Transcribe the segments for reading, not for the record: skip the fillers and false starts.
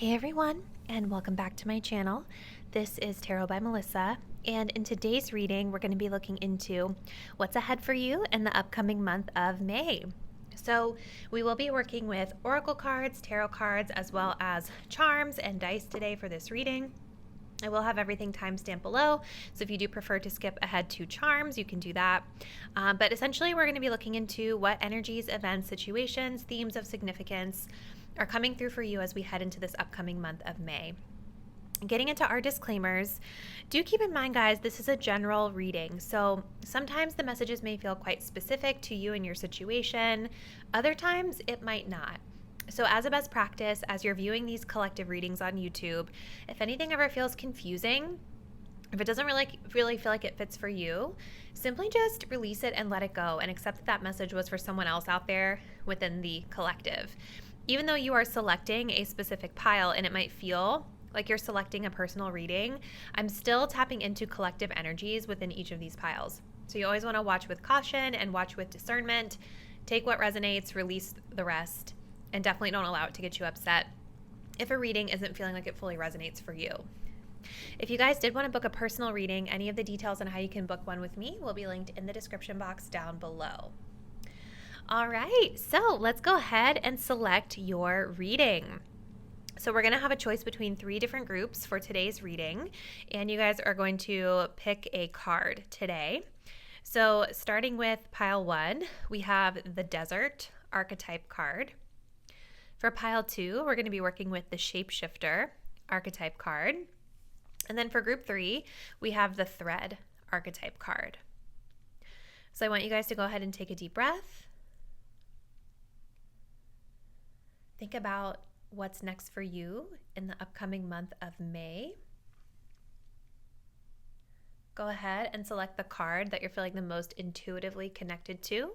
Hey everyone, and welcome back to my channel. This is Tarot by Melissa, and in today's reading, we're going to be looking into what's ahead for you in the upcoming month of May. So we will be working with oracle cards, tarot cards, as well as charms and dice today for this reading. I will have everything timestamped below, so if you do prefer to skip ahead to charms, you can do that. But essentially, we're going to be looking into what energies, events, situations, themes of significance are coming through for you as we head into this upcoming month of May. Getting into our disclaimers, do keep in mind, guys, this is a general reading, so sometimes the messages may feel quite specific to you and your situation. Other times, it might not. So as a best practice, as you're viewing these collective readings on YouTube, if anything ever feels confusing, if it doesn't really feel like it fits for you, simply just release it and let it go and accept that that message was for someone else out there within the collective. Even though you are selecting a specific pile and it might feel like you're selecting a personal reading, I'm still tapping into collective energies within each of these piles. So you always want to watch with caution and watch with discernment. Take what resonates, release the rest, and definitely don't allow it to get you upset if a reading isn't feeling like it fully resonates for you. If you guys did want to book a personal reading, any of the details on how you can book one with me will be linked in the description box down below. All right, so let's go ahead and select your reading. So we're going to have a choice between 3 different groups for today's reading, and you guys are going to pick a card today. So starting with pile 1, we have the Desert Archetype card. For pile 2, we're going to be working with the Shapeshifter Archetype card. And then for group 3, we have the Thread Archetype card. So I want you guys to go ahead and take a deep breath. Think about what's next for you in the upcoming month of May. Go ahead and select the card that you're feeling the most intuitively connected to.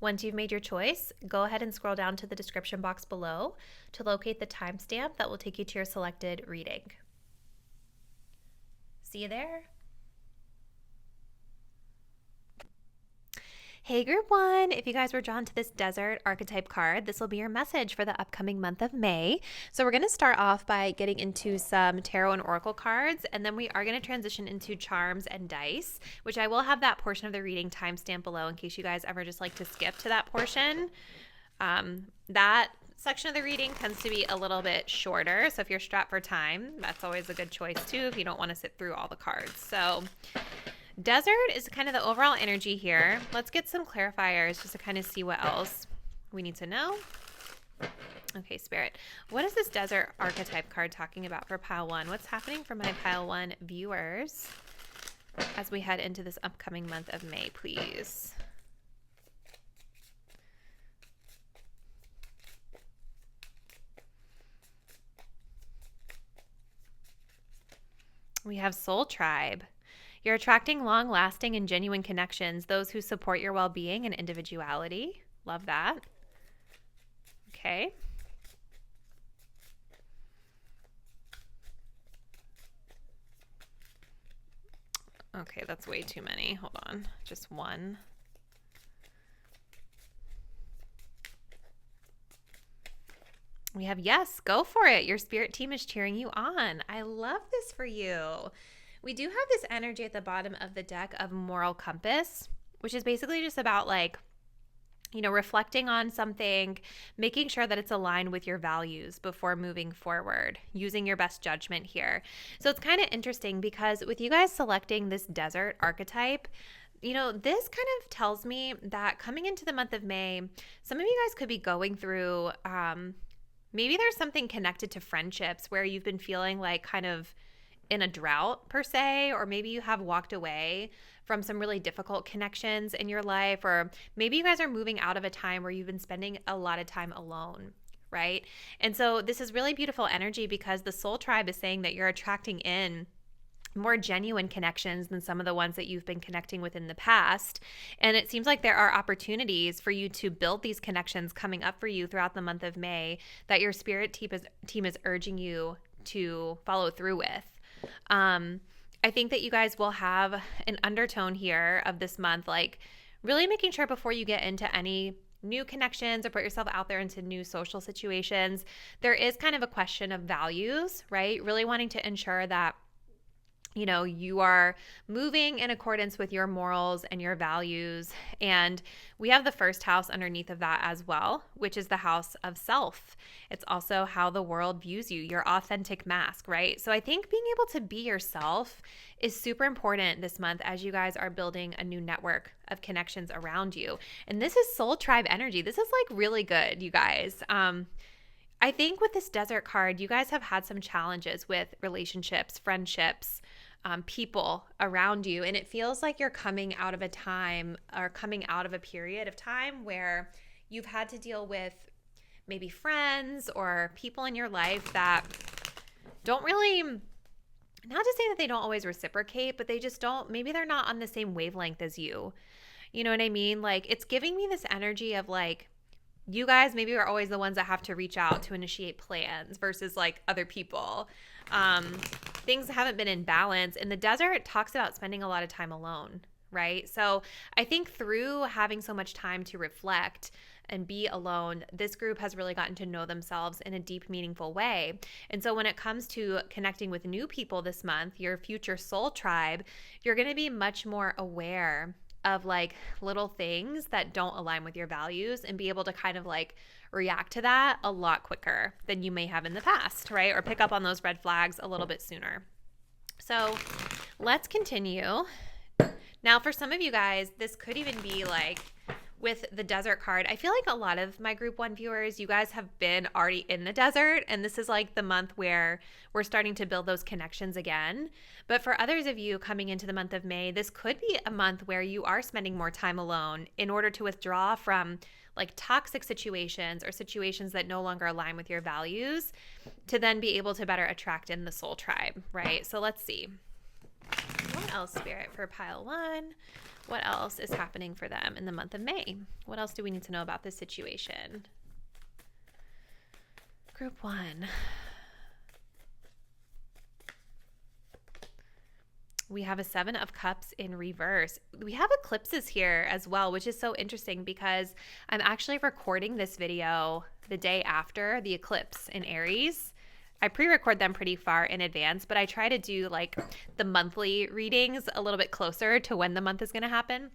Once you've made your choice, go ahead and scroll down to the description box below to locate the timestamp that will take you to your selected reading. See you there. Hey group 1, if you guys were drawn to this Desert Archetype card, this will be your message for the upcoming month of May. So we're going to start off by getting into some tarot and oracle cards, and then we are going to transition into charms and dice, which I will have that portion of the reading timestamped below in case you guys ever just like to skip to that portion. That section of the reading tends to be a little bit shorter, so if you're strapped for time, that's always a good choice too if you don't want to sit through all the cards. So Desert is kind of the overall energy here. Let's get some clarifiers just to kind of see what else we need to know. Okay, Spirit. What is this Desert Archetype card talking about for pile 1? What's happening for my pile 1 viewers as we head into this upcoming month of May, please? We have Soul Tribe. You're attracting long-lasting and genuine connections, those who support your well-being and individuality. Love that. Okay. Okay, that's way too many. Hold on. Just one. We have yes, go for it. Your spirit team is cheering you on. I love this for you. We do have this energy at the bottom of the deck of moral compass, which is basically just about reflecting on something, making sure that it's aligned with your values before moving forward, using your best judgment here. So it's kind of interesting because with you guys selecting this Desert Archetype, this kind of tells me that coming into the month of May, some of you guys could be going through, maybe there's something connected to friendships where you've been feeling like kind of in a drought per se, or maybe you have walked away from some really difficult connections in your life, or maybe you guys are moving out of a time where you've been spending a lot of time alone, right? And so this is really beautiful energy because the Soul Tribe is saying that you're attracting in more genuine connections than some of the ones that you've been connecting with in the past. And it seems like there are opportunities for you to build these connections coming up for you throughout the month of May that your spirit team is urging you to follow through with. I think that you guys will have an undertone here of this month, like really making sure before you get into any new connections or put yourself out there into new social situations, there is kind of a question of values, right? Really wanting to ensure that you are moving in accordance with your morals and your values. And we have the first house underneath of that as well, which is the house of self. It's also how the world views you, your authentic mask, right? So I think being able to be yourself is super important this month as you guys are building a new network of connections around you. And this is soul tribe energy. This is like really good, you guys. I think with this desert card, you guys have had some challenges with relationships, friendships, people around you. And it feels like you're coming out of a time or coming out of a period of time where you've had to deal with maybe friends or people in your life that don't really, not to say that they don't always reciprocate, but they just don't, maybe they're not on the same wavelength as you. You know what I mean? Like, it's giving me this energy of like, you guys maybe are always the ones that have to reach out to initiate plans versus like other people. Things haven't been in balance. And the desert talks about spending a lot of time alone, right? So I think through having so much time to reflect and be alone, this group has really gotten to know themselves in a deep, meaningful way. And so when it comes to connecting with new people this month, your future soul tribe, you're going to be much more aware of like little things that don't align with your values and be able to kind of like react to that a lot quicker than you may have in the past, right? Or pick up on those red flags a little bit sooner. So let's continue. Now, for some of you guys, this could even be like with the desert card. I feel like a lot of my group 1 viewers, you guys have been already in the desert, and this is like the month where we're starting to build those connections again. But for others of you coming into the month of May, this could be a month where you are spending more time alone in order to withdraw from like toxic situations or situations that no longer align with your values to then be able to better attract in the soul tribe, right? So let's see. What else, Spirit, for pile 1? What else is happening for them in the month of May? What else do we need to know about this situation? Group 1. We have a 7 of Cups in reverse. We have eclipses here as well, which is so interesting because I'm actually recording this video the day after the eclipse in Aries. I pre-record them pretty far in advance, but I try to do like the monthly readings a little bit closer to when the month is going to happen.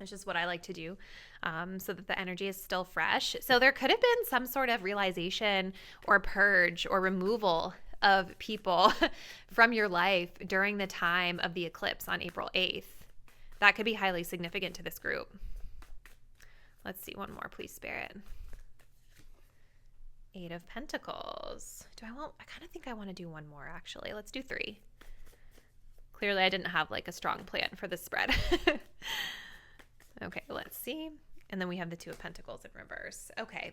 It's just what I like to do, so that the energy is still fresh. So there could have been some sort of realization or purge or removal of people from your life during the time of the eclipse on April 8th. That could be highly significant to this group. Let's see one more, please, Spirit. 8 of Pentacles. I kind of think I want to do one more, actually. Let's do 3. Clearly, I didn't have like a strong plan for this spread. Okay, let's see. And then we have the 2 of Pentacles in reverse. Okay.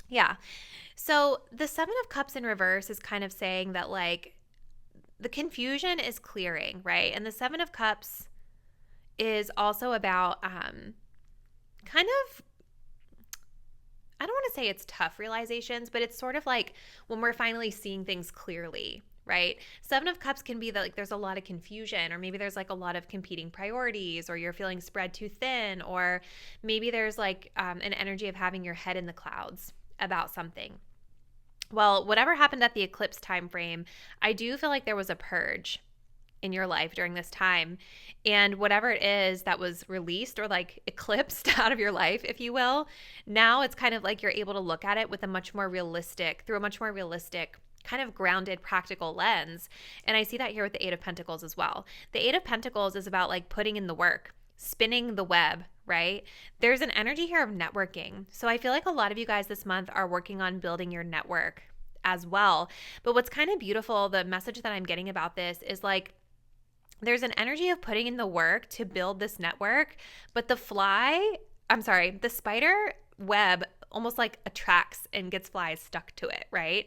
Yeah. So the 7 of Cups in reverse is kind of saying that like the confusion is clearing, right? And the 7 of Cups is also about kind of, I don't want to say it's tough realizations, but it's sort of like when we're finally seeing things clearly, right? 7 of Cups can be that like there's a lot of confusion, or maybe there's like a lot of competing priorities, or you're feeling spread too thin, or maybe there's like an energy of having your head in the clouds about something. Well, whatever happened at the eclipse time frame, I do feel like there was a purge in your life during this time, and whatever it is that was released or like eclipsed out of your life, if you will, now it's kind of like you're able to look at it with a much more realistic kind of grounded, practical lens. And I see that here with the 8 of Pentacles as well. The 8 of Pentacles is about like putting in the work, spinning the web, right? There's an energy here of networking. So I feel like a lot of you guys this month are working on building your network as well. But what's kind of beautiful, the message that I'm getting about this is like, there's an energy of putting in the work to build this network, but the spider web almost like attracts and gets flies stuck to it, right?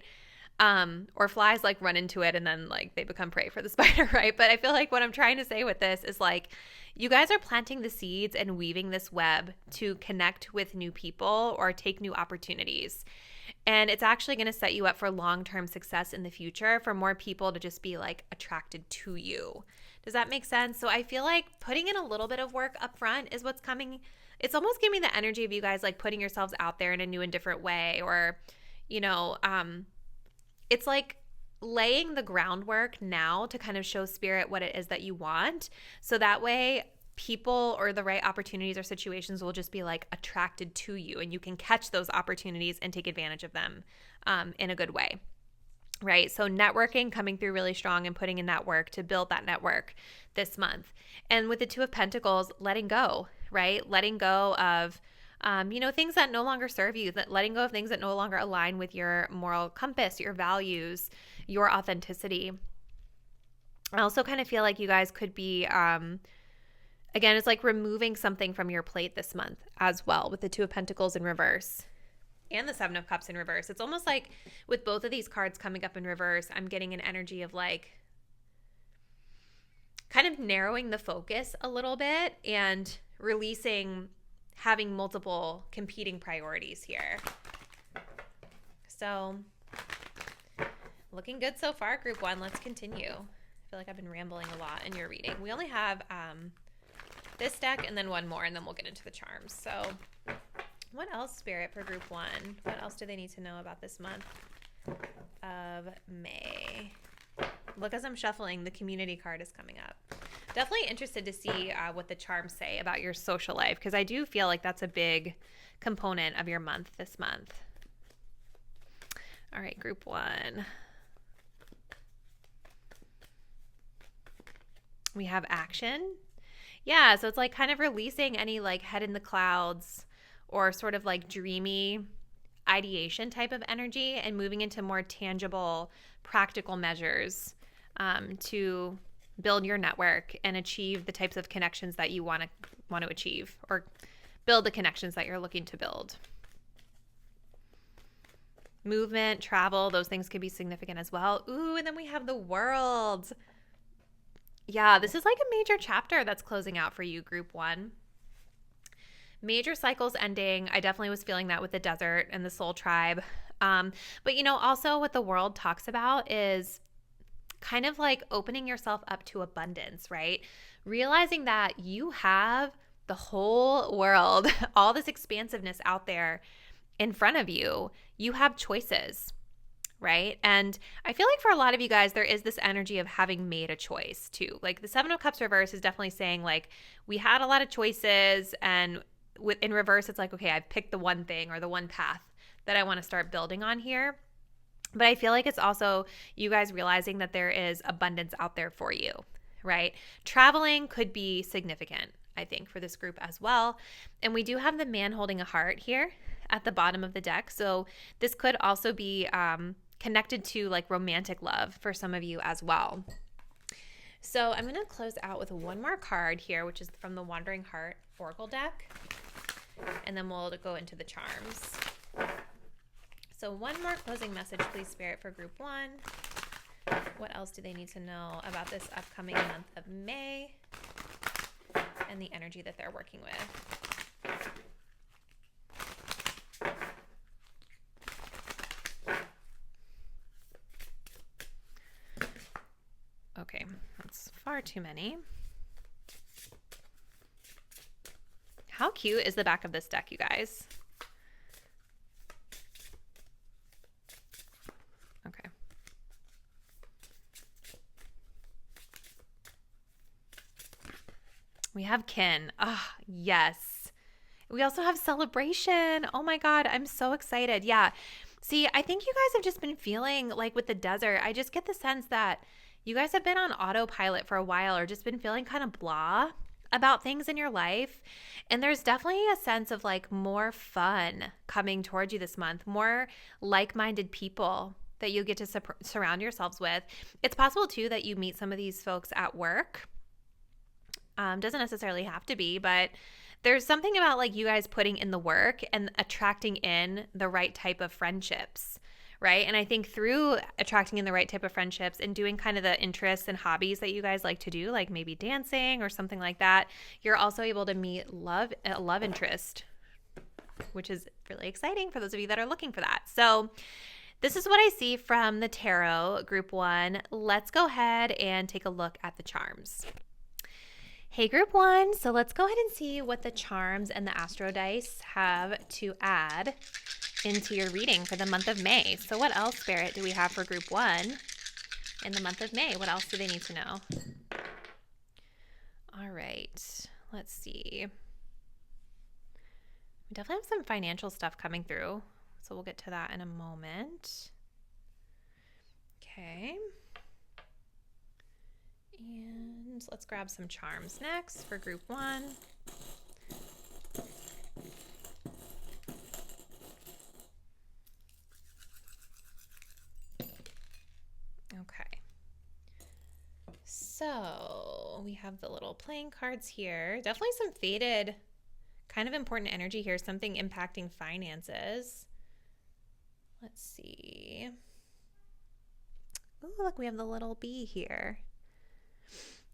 Or flies like run into it and then like they become prey for the spider, right? But I feel like what I'm trying to say with this is like, you guys are planting the seeds and weaving this web to connect with new people or take new opportunities. And it's actually going to set you up for long-term success in the future, for more people to just be like attracted to you. Does that make sense? So I feel like putting in a little bit of work up front is what's coming it's almost giving me the energy of you guys like putting yourselves out there in a new and different way, or, it's like laying the groundwork now to kind of show spirit what it is that you want. So that way people or the right opportunities or situations will just be like attracted to you, and you can catch those opportunities and take advantage of them in a good way. Right? So networking coming through really strong and putting in that work to build that network this month. And with the Two of Pentacles, letting go, right? Letting go of, things that no longer serve you, that letting go of things that no longer align with your moral compass, your values, your authenticity. I also kind of feel like you guys could be, again, it's like removing something from your plate this month as well with the Two of Pentacles in reverse. And the Seven of Cups in reverse. It's almost like with both of these cards coming up in reverse, I'm getting an energy of like kind of narrowing the focus a little bit and releasing having multiple competing priorities here. So looking good so far, group one. Let's continue. I feel like I've been rambling a lot in your reading. We only have this deck and then one more, and then we'll get into the charms. So what else, Spirit, for group one? What else do they need to know about this month of May? Look, as I'm shuffling, the community card is coming up. Definitely interested to see what the charms say about your social life, because I do feel like that's a big component of your month this month. All right, group one. We have action. Yeah, so it's like kind of releasing any like head in the clouds or sort of like dreamy ideation type of energy and moving into more tangible, practical measures to build your network and achieve the types of connections that you want to achieve, or build the connections that you're looking to build. Movement, travel, those things could be significant as well. Ooh, and then we have the World. Yeah, this is like a major chapter that's closing out for you, group one. Major cycles ending. I definitely was feeling that with the Desert and the Soul Tribe. But, also what the World talks about is kind of like opening yourself up to abundance, right? Realizing that you have the whole world, all this expansiveness out there in front of you. You have choices, right? And I feel like for a lot of you guys, there is this energy of having made a choice too. Like the Seven of Cups reverse is definitely saying like we had a lot of choices, and in reverse, it's like, okay, I've picked the one thing or the one path that I want to start building on here. But I feel like it's also you guys realizing that there is abundance out there for you, right? Traveling could be significant, I think, for this group as well. And we do have the Man holding a heart here at the bottom of the deck. So this could also be connected to like romantic love for some of you as well. So I'm going to close out with one more card here, which is from the Wandering Heart Oracle deck. And then we'll go into the charms. So one more closing message, please, Spirit, for group one. What else do they need to know about this upcoming month of May and the energy that they're working with? Okay, that's far too many. How cute is the back of this deck, you guys? Okay. We have kin. Ah, yes. We also have celebration. Oh my God, I'm so excited. Yeah. See, I think you guys have just been feeling like with the Desert, I just get the sense that you guys have been on autopilot for a while, or just been feeling kind of blah about things in your life. And there's definitely a sense of like more fun coming towards you this month, more like-minded people that you get to surround yourselves with. It's possible too that you meet some of these folks at work. Doesn't necessarily have to be, but there's something about like you guys putting in the work and attracting in the right type of friendships, right? And I think through attracting in the right type of friendships and doing kind of the interests and hobbies that you guys like to do, like maybe dancing or something like that, you're also able to meet a love interest, which is really exciting for those of you that are looking for that. So this is what I see from the tarot, group one. Let's go ahead and take a look at the charms. Hey, group one. So let's go ahead and see what the charms and the astro dice have to add into your reading for the month of May. So what else, Spirit, do we have for group one in the month of May? What else do they need to know? All right, let's see. We definitely have some financial stuff coming through, so we'll get to that in a moment. Okay. And let's grab some charms next for group one. Okay. So we have the little playing cards here. Definitely some faded, kind of important energy here, something impacting finances. Let's see. Oh, look, we have the little bee here.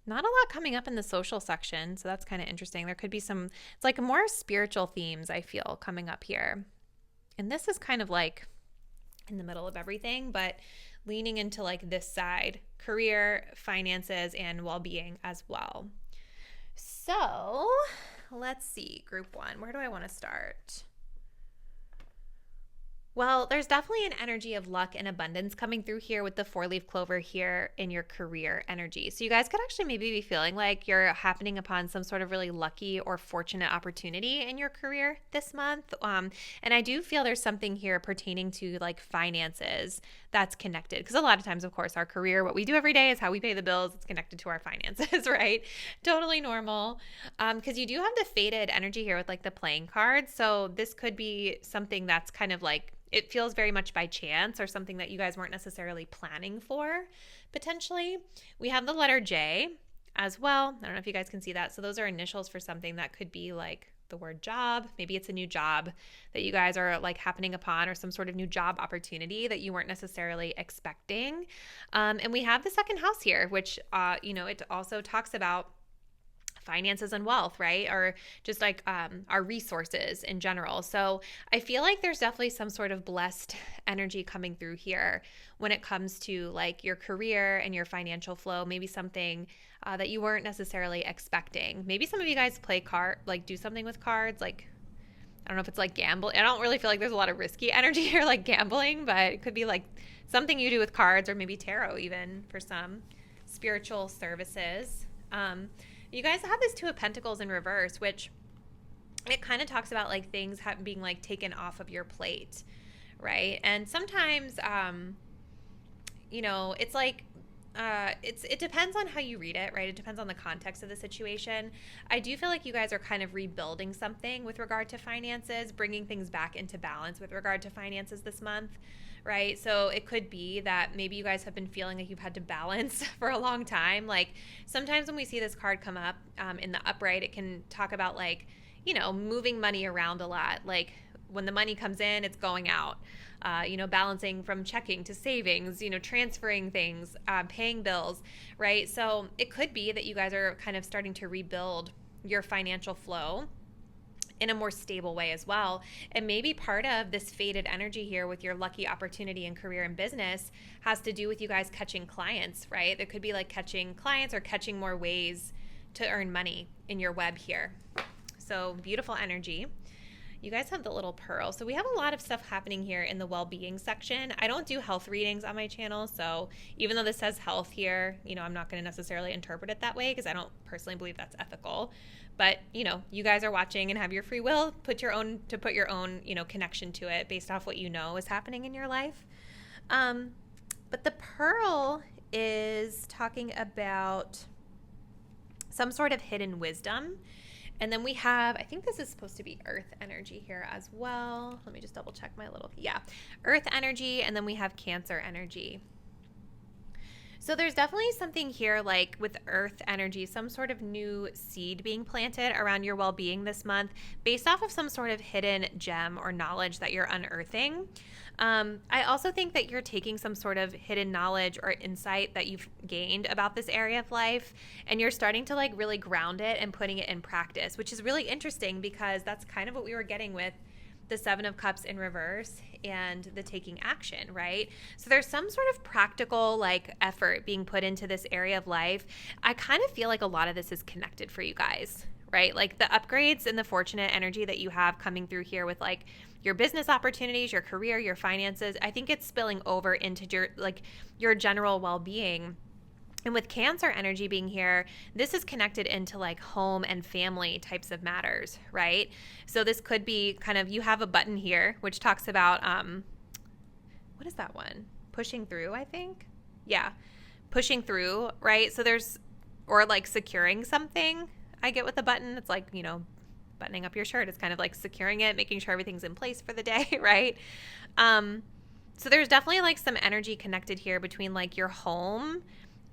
Not a lot coming up in the social section, so that's kind of interesting. There could be some, it's like more spiritual themes, I feel, coming up here. And this is kind of like in the middle of everything, but leaning into like this side, career, finances, and well-being as well. So let's see, group one, where do I want to start? Well, there's definitely an energy of luck and abundance coming through here with the 4-leaf clover here in your career energy. So you guys could actually maybe be feeling like you're happening upon some sort of really lucky or fortunate opportunity in your career this month. And I do feel there's something here pertaining to like finances that's connected. Because a lot of times, of course, our career, what we do every day is how we pay the bills. It's connected to our finances, right? Totally normal. Because you do have the faded energy here with like the playing cards. So this could be something that's kind of like, it feels very much by chance or something that you guys weren't necessarily planning for, potentially. We have the letter J as well. I don't know if you guys can see that. So those are initials for something that could be like the word job. Maybe it's a new job that you guys are like happening upon, or some sort of new job opportunity that you weren't necessarily expecting. And we have the second house here, which, it also talks about finances and wealth, right? Or just like our resources in general. So I feel like there's definitely some sort of blessed energy coming through here when it comes to like your career and your financial flow, maybe something that you weren't necessarily expecting. Maybe some of you guys do something with cards, like, I don't know if it's like gambling. I don't really feel like there's a lot of risky energy here, like gambling, but it could be like something you do with cards, or maybe tarot even for some spiritual services. You guys have this Two of Pentacles in reverse, which it kind of talks about like things being like taken off of your plate, right? And sometimes, it's like, it depends on how you read it, right? It depends on the context of the situation. I do feel like you guys are kind of rebuilding something with regard to finances, bringing things back into balance with regard to finances this month. Right? So it could be that maybe you guys have been feeling like you've had to balance for a long time. Like sometimes when we see this card come up in the upright, it can talk about like, moving money around a lot. Like when the money comes in, it's going out. Balancing from checking to savings, transferring things, paying bills, right? So it could be that you guys are kind of starting to rebuild your financial flow in a more stable way as well. And maybe part of this faded energy here with your lucky opportunity in career and business has to do with you guys catching clients, right? There could be like catching clients or catching more ways to earn money in your web here. So beautiful energy. You guys have the little pearl. So we have a lot of stuff happening here in the well-being section. I don't do health readings on my channel, so even though this says health here, I'm not going to necessarily interpret it that way because I don't personally believe that's ethical. But, you guys are watching and have your free will, put your own connection to it based off what is happening in your life. But the pearl is talking about some sort of hidden wisdom. And then we have, I think this is supposed to be earth energy here as well. Let me just double check earth energy. And then we have Cancer energy. So there's definitely something here like with earth energy, some sort of new seed being planted around your well-being this month based off of some sort of hidden gem or knowledge that you're unearthing. I also think that you're taking some sort of hidden knowledge or insight that you've gained about this area of life, and you're starting to like really ground it and putting it in practice, which is really interesting because that's kind of what we were getting with the Seven of Cups in reverse and the taking action, right? So there's some sort of practical like effort being put into this area of life. I kind of feel like a lot of this is connected for you guys, right? Like the upgrades and the fortunate energy that you have coming through here with like your business opportunities, your career, your finances, I think it's spilling over into your general well-being. And with Cancer energy being here, this is connected into like home and family types of matters, right? So this could be kind of, you have a button here, which talks about, what is that one? Pushing through, I think. Yeah. Pushing through, right? So there's, or like securing something. I get with the button. It's like, buttoning up your shirt. It's kind of like securing it, making sure everything's in place for the day, right? So there's definitely like some energy connected here between like your home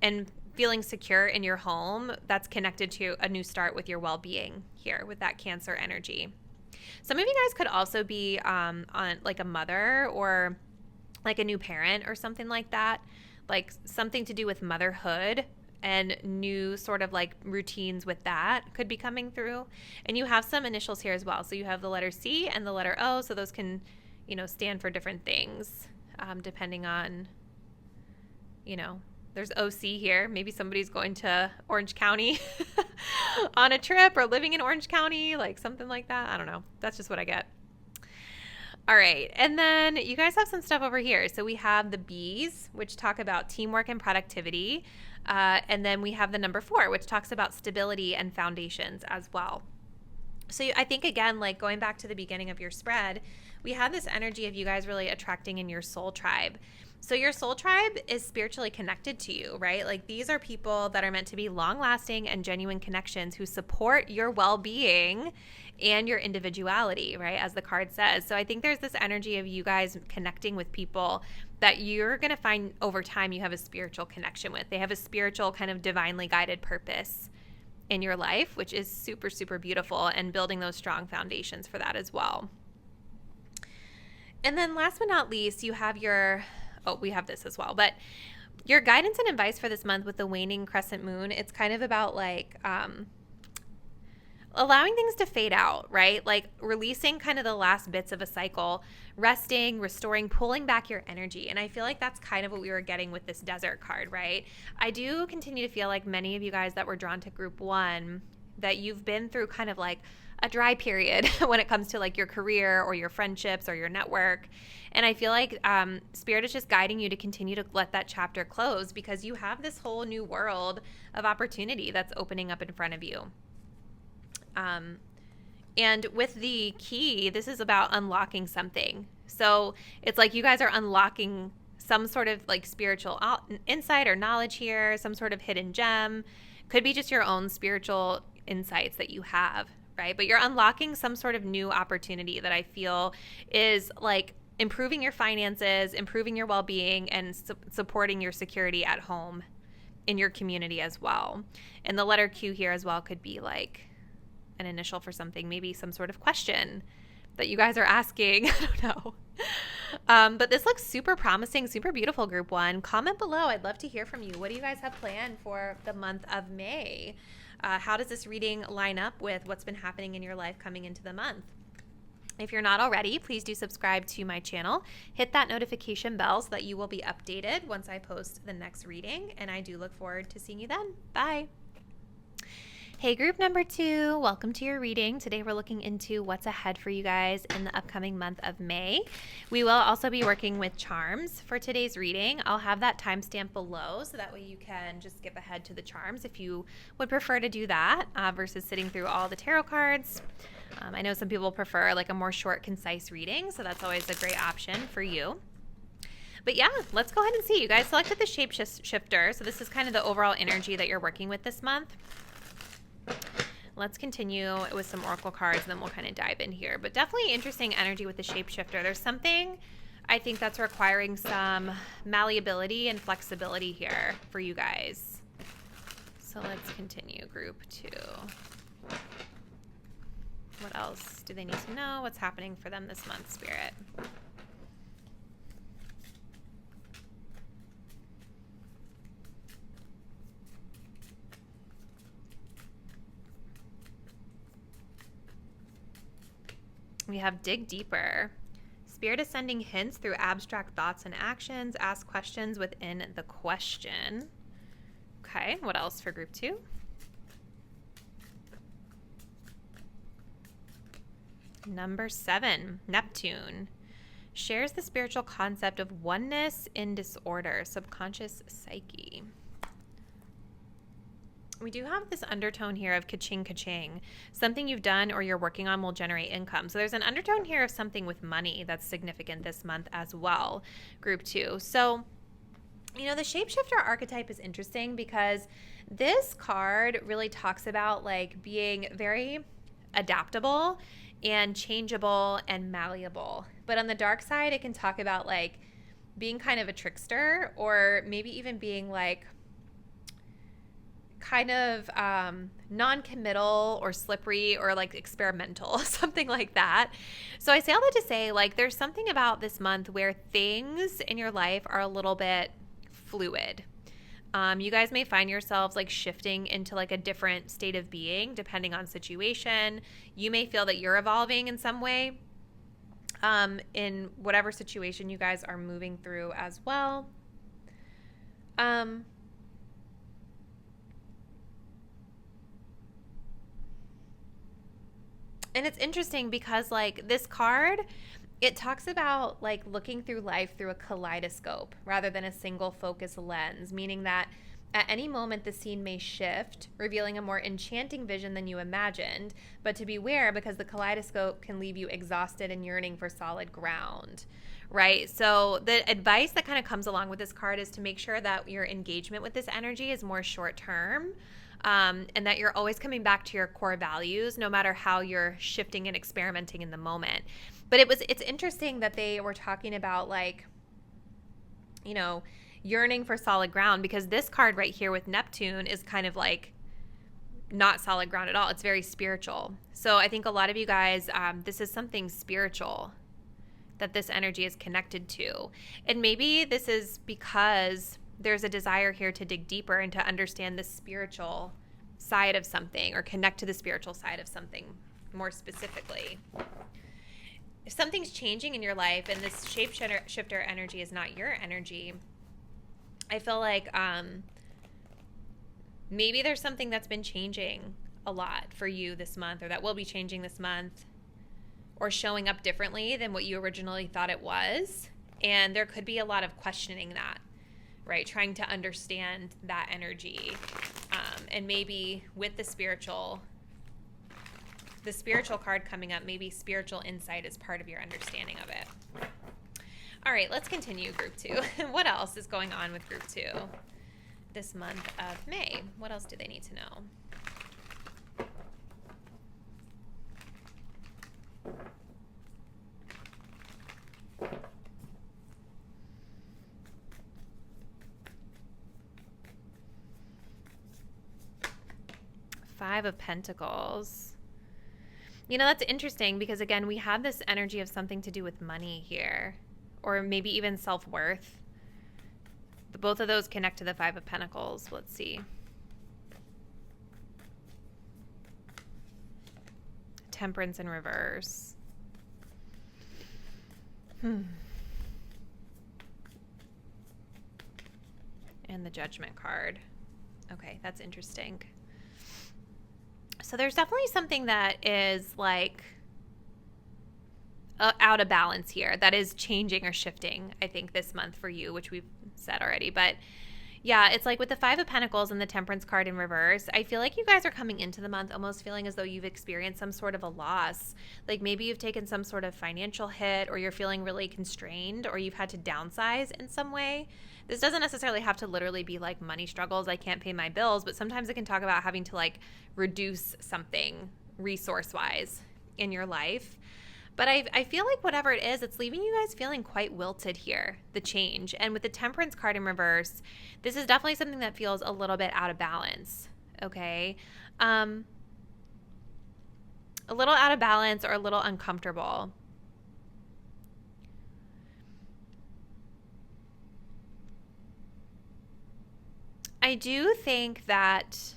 and feeling secure in your home that's connected to a new start with your well-being here with that Cancer energy. Some of you guys could also be on like a mother or like a new parent or something like that, like something to do with motherhood and new sort of like routines with that could be coming through. And you have some initials here as well. So you have the letter C and the letter O. So those can, stand for different things depending on, there's OC here. Maybe somebody's going to Orange County on a trip or living in Orange County, like something like that. I don't know. That's just what I get. All right. And then you guys have some stuff over here. So we have the B's, which talk about teamwork and productivity. And then we have the number 4, which talks about stability and foundations as well. So I think, again, like going back to the beginning of your spread, we have this energy of you guys really attracting in your soul tribe. So your soul tribe is spiritually connected to you, right? Like these are people that are meant to be long-lasting and genuine connections who support your well-being and your individuality, right? As the card says. So I think there's this energy of you guys connecting with people that you're going to find over time you have a spiritual connection with. They have a spiritual kind of divinely guided purpose in your life, which is super, super beautiful, and building those strong foundations for that as well. And then last but not least, you have we have this as well, but your guidance and advice for this month with the waning crescent moon, it's kind of about like allowing things to fade out, right? Like releasing kind of the last bits of a cycle, resting, restoring, pulling back your energy. And I feel like that's kind of what we were getting with this desert card, right? I do continue to feel like many of you guys that were drawn to group 1, that you've been through kind of like a dry period when it comes to like your career or your friendships or your network. And I feel like Spirit is just guiding you to continue to let that chapter close, because you have this whole new world of opportunity that's opening up in front of you. And with the key, this is about unlocking something. So it's like you guys are unlocking some sort of like spiritual insight or knowledge here, some sort of hidden gem. Could be just your own spiritual insights that you have, right? But you're unlocking some sort of new opportunity that I feel is like improving your finances, improving your well-being, and supporting your security at home in your community as well. And the letter Q here as well could be like an initial for something, maybe some sort of question that you guys are asking. I don't know. But this looks super promising, super beautiful, group 1. Comment below. I'd love to hear from you. What do you guys have planned for the month of May? How does this reading line up with what's been happening in your life coming into the month? If you're not already, please do subscribe to my channel. Hit that notification bell so that you will be updated once I post the next reading. And I do look forward to seeing you then. Bye. Hey, group number 2, welcome to your reading. Today we're looking into what's ahead for you guys in the upcoming month of May. We will also be working with charms for today's reading. I'll have that timestamp below so that way you can just skip ahead to the charms if you would prefer to do that versus sitting through all the tarot cards. I know some people prefer like a more short, concise reading, so that's always a great option for you. But yeah, let's go ahead and see. You guys selected the shapeshifter, so this is kind of the overall energy that you're working with this month. Let's continue with some oracle cards, and then we'll kind of dive in here. But definitely interesting energy with the shapeshifter. There's something I think that's requiring some malleability and flexibility here for you guys. So let's continue, group 2. What else do they need to know? What's happening for them this month, Spirit? We have dig deeper. Spirit is sending hints through abstract thoughts and actions. Ask questions within the question. Okay, what else for group 2? Number 7, Neptune. Shares the spiritual concept of oneness in disorder, subconscious psyche. We do have this undertone here of ka-ching, ka-ching. Something you've done or you're working on will generate income. So there's an undertone here of something with money that's significant this month as well, group 2. So, you know, the shapeshifter archetype is interesting because this card really talks about like being very adaptable and changeable and malleable. But on the dark side, it can talk about like being kind of a trickster, or maybe even being like kind of non-committal or slippery or like experimental, something like that. So I say all that to say, like, there's something about this month where things in your life are a little bit fluid. You guys may find yourselves like shifting into like a different state of being depending on situation. You may feel that you're evolving in some way in whatever situation you guys are moving through as well. And it's interesting because like this card, it talks about like looking through life through a kaleidoscope rather than a single focus lens, meaning that at any moment the scene may shift, revealing a more enchanting vision than you imagined, but to beware because the kaleidoscope can leave you exhausted and yearning for solid ground, right? So the advice that kind of comes along with this card is to make sure that your engagement with this energy is more short term. And that you're always coming back to your core values, no matter how you're shifting and experimenting in the moment. But it's interesting that they were talking about like, you know, yearning for solid ground, because this card right here with Neptune is kind of like not solid ground at all. It's very spiritual. So I think a lot of you guys, this is something spiritual that this energy is connected to. And maybe this is because there's a desire here to dig deeper and to understand the spiritual side of something, or connect to the spiritual side of something more specifically. If something's changing in your life and this shapeshifter energy is not your energy, I feel like maybe there's something that's been changing a lot for you this month, or that will be changing this month, or showing up differently than what you originally thought it was. And there could be a lot of questioning that, right? Trying to understand that energy. And maybe with the spiritual card coming up, maybe spiritual insight is part of your understanding of it. All right, let's continue group 2. What else is going on with group 2 this month of May? What else do they need to know? 5 of Pentacles. You know, that's interesting because, again, we have this energy of something to do with money here, or maybe even self-worth. Both of those connect to the 5 of Pentacles. Let's see. Temperance in reverse. And the Judgment card. Okay, that's interesting. So there's definitely something that is like out of balance here, that is changing or shifting, I think, this month for you, which we've said already. But yeah, it's like with the 5 of Pentacles and the Temperance card in reverse, I feel like you guys are coming into the month almost feeling as though you've experienced some sort of a loss. Like maybe you've taken some sort of financial hit, or you're feeling really constrained, or you've had to downsize in some way. This doesn't necessarily have to literally be like money struggles, I can't pay my bills, but sometimes it can talk about having to like reduce something resource-wise in your life. But I feel like whatever it is, it's leaving you guys feeling quite wilted here, the change. And with the Temperance card in reverse, this is definitely something that feels a little bit out of balance, okay? A little out of balance or a little uncomfortable. I do think that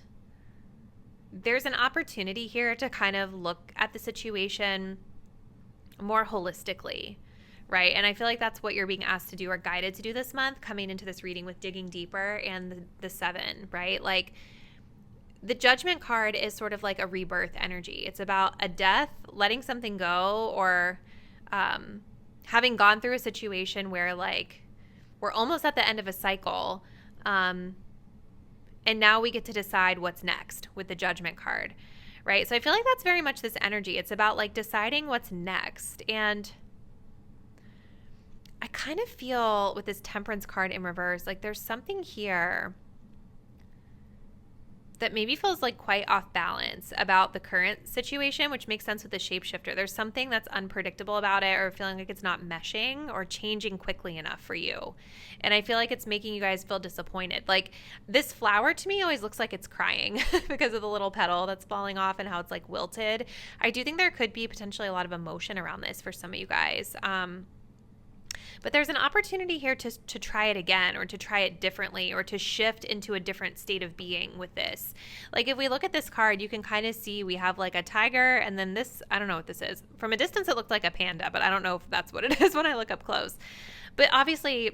there's an opportunity here to kind of look at the situation more holistically, right? And I feel like that's what you're being asked to do or guided to do this month, coming into this reading with digging deeper and the 7, right? Like the Judgment card is sort of like a rebirth energy. It's about a death, letting something go, or having gone through a situation where like we're almost at the end of a cycle, and now we get to decide what's next with the Judgment card, right? So I feel like that's very much this energy. It's about like deciding what's next. And I kind of feel with this Temperance card in reverse, like there's something here that maybe feels like quite off balance about the current situation, which makes sense with the shapeshifter. There's something that's unpredictable about it, or feeling like it's not meshing or changing quickly enough for you. And I feel like it's making you guys feel disappointed. Like this flower to me always looks like it's crying because of the little petal that's falling off and how it's like wilted. I do think there could be potentially a lot of emotion around this for some of you guys. But there's an opportunity here to try it again, or to try it differently, or to shift into a different state of being with this. Like if we look at this card, you can kind of see we have like a tiger, and then this, I don't know what this is. From a distance, it looked like a panda, but I don't know if that's what it is when I look up close. But obviously,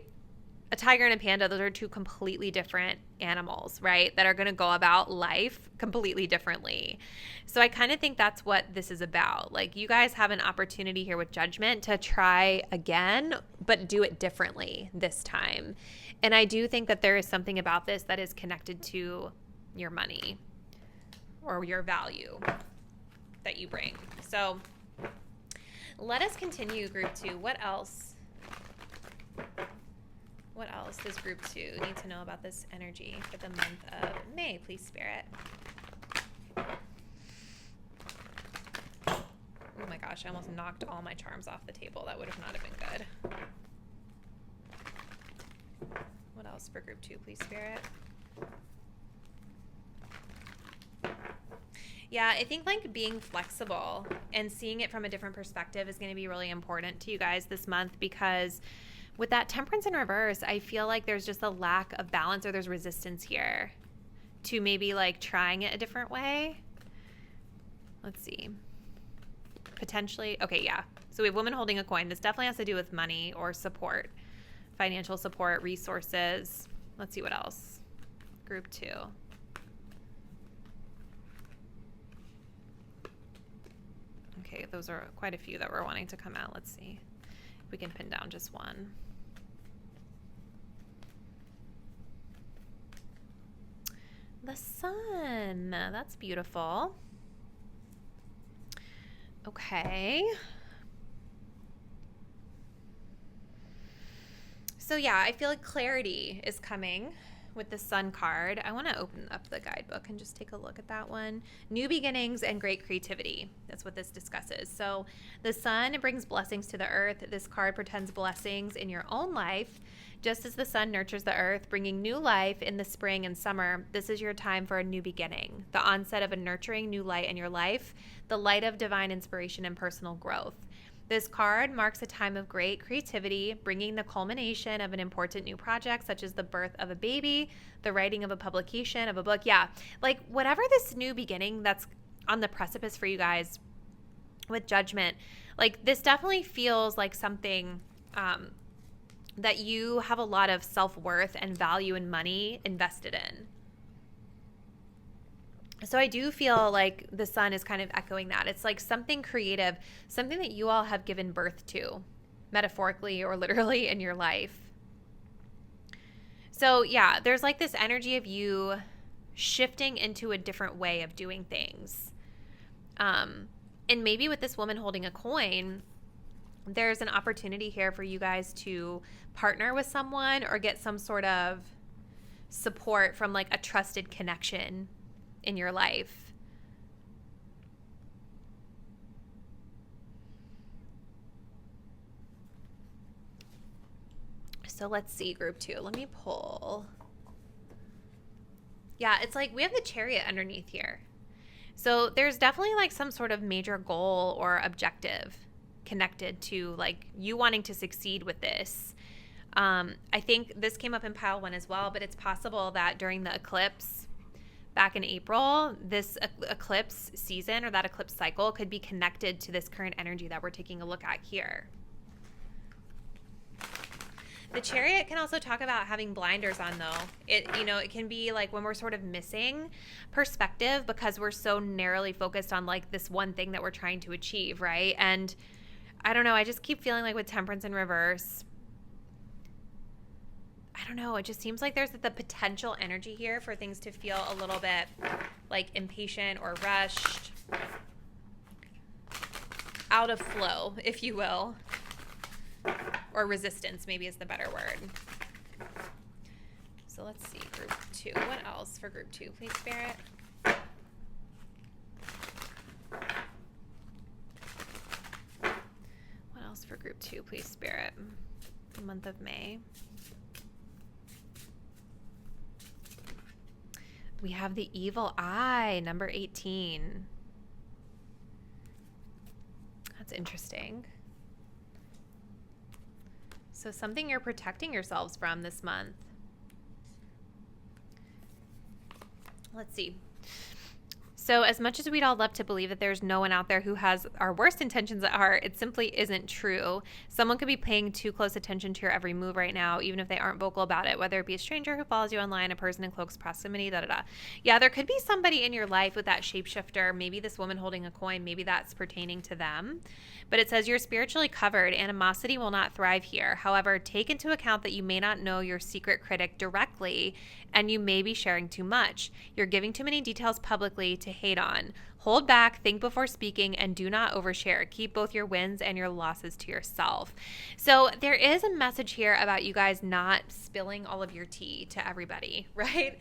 a tiger and a panda, those are two completely different animals, right? That are going to go about life completely differently. So I kind of think that's what this is about. Like you guys have an opportunity here with Judgment to try again, but do it differently this time. And I do think that there is something about this that is connected to your money or your value that you bring. So let us continue, group 2. What else? What else does group 2 need to know about this energy for the month of May, please, Spirit? Oh my gosh, I almost knocked all my charms off the table. That would have not have been good. What else for group 2, please, Spirit? Yeah, I think like being flexible and seeing it from a different perspective is going to be really important to you guys this month, because with that Temperance in reverse, I feel like there's just a lack of balance, or there's resistance here to maybe like trying it a different way. Let's see. Potentially. Okay, yeah. So we have women holding a coin. This definitely has to do with money or support, financial support, resources. Let's see what else. Group 2. Okay, those are quite a few that we're wanting to come out. Let's see if we can pin down just one. The sun. That's beautiful. Okay. So yeah, I feel like clarity is coming with the sun card. I want to open up the guidebook and just take a look at that one. New beginnings and great creativity. That's what this discusses. So the sun brings blessings to the earth. This card portends blessings in your own life. Just as the sun nurtures the earth, bringing new life in the spring and summer, this is your time for a new beginning, the onset of a nurturing new light in your life, the light of divine inspiration and personal growth. This card marks a time of great creativity, bringing the culmination of an important new project, such as the birth of a baby, the writing of a publication, of a book. Yeah, like whatever this new beginning that's on the precipice for you guys with Judgment, like this definitely feels like something that you have a lot of self-worth and value and money invested in. So I do feel like the sun is kind of echoing that. It's like something creative, something that you all have given birth to, metaphorically or literally in your life. So yeah, there's like this energy of you shifting into a different way of doing things. And maybe with this woman holding a coin, there's an opportunity here for you guys to partner with someone or get some sort of support from like a trusted connection in your life. So let's see, group 2. Let me pull. Yeah, it's like we have the Chariot underneath here. So there's definitely like some sort of major goal or objective connected to like you wanting to succeed with this. I think this came up in pile 1 as well, but it's possible that during the eclipse, back in April, this eclipse season or that eclipse cycle could be connected to this current energy that we're taking a look at here. The Chariot can also talk about having blinders on, though. It can be like when we're sort of missing perspective because we're so narrowly focused on like this one thing that we're trying to achieve, right? And I don't know, I just keep feeling like with Temperance in reverse, I don't know, it just seems like there's the potential energy here for things to feel a little bit like impatient or rushed, out of flow, if you will. Or resistance, maybe is the better word. So let's see, group 2. What else for group 2, please, Spirit? What else for group 2, please, Spirit? The month of May. We have the evil eye, number 18. That's interesting. So something you're protecting yourselves from this month. Let's see. So as much as we'd all love to believe that there's no one out there who has our worst intentions at heart, it simply isn't true. Someone could be paying too close attention to your every move right now, even if they aren't vocal about it, whether it be a stranger who follows you online, a person in close proximity, da-da-da. Yeah, there could be somebody in your life with that shapeshifter, maybe this woman holding a coin, maybe that's pertaining to them. But it says you're spiritually covered. Animosity will not thrive here. However, take into account that you may not know your secret critic directly, and you may be sharing too much. You're giving too many details publicly to hate on. Hold back, think before speaking, and do not overshare. Keep both your wins and your losses to yourself. So there is a message here about you guys not spilling all of your tea to everybody, right?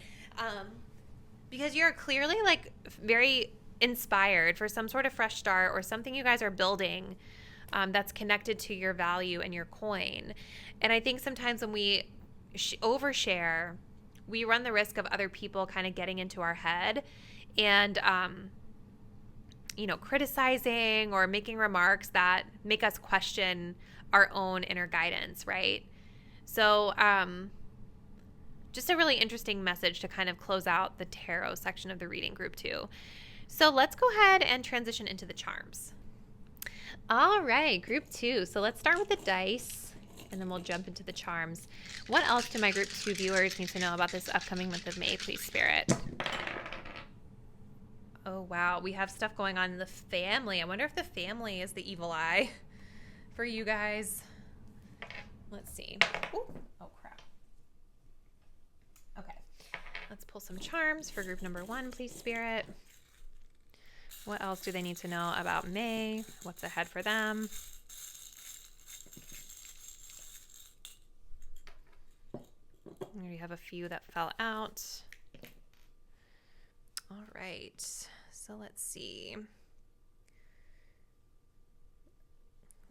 Because you're clearly like very inspired for some sort of fresh start or something you guys are building that's connected to your value and your coin. And I think sometimes when we overshare, we run the risk of other people kind of getting into our head and, criticizing or making remarks that make us question our own inner guidance, right? So just a really interesting message to kind of close out the tarot section of the reading, group 2. So let's go ahead and transition into the charms. All right, group 2. So let's start with the dice, and then we'll jump into the charms. What else do my group 2 viewers need to know about this upcoming month of May, please, Spirit? Oh, wow. We have stuff going on in the family. I wonder if the family is the evil eye for you guys. Let's see. Ooh. Oh, crap. Okay. Let's pull some charms for group number 1, please, Spirit. What else do they need to know about May? What's ahead for them? We have a few that fell out. All right, so let's see.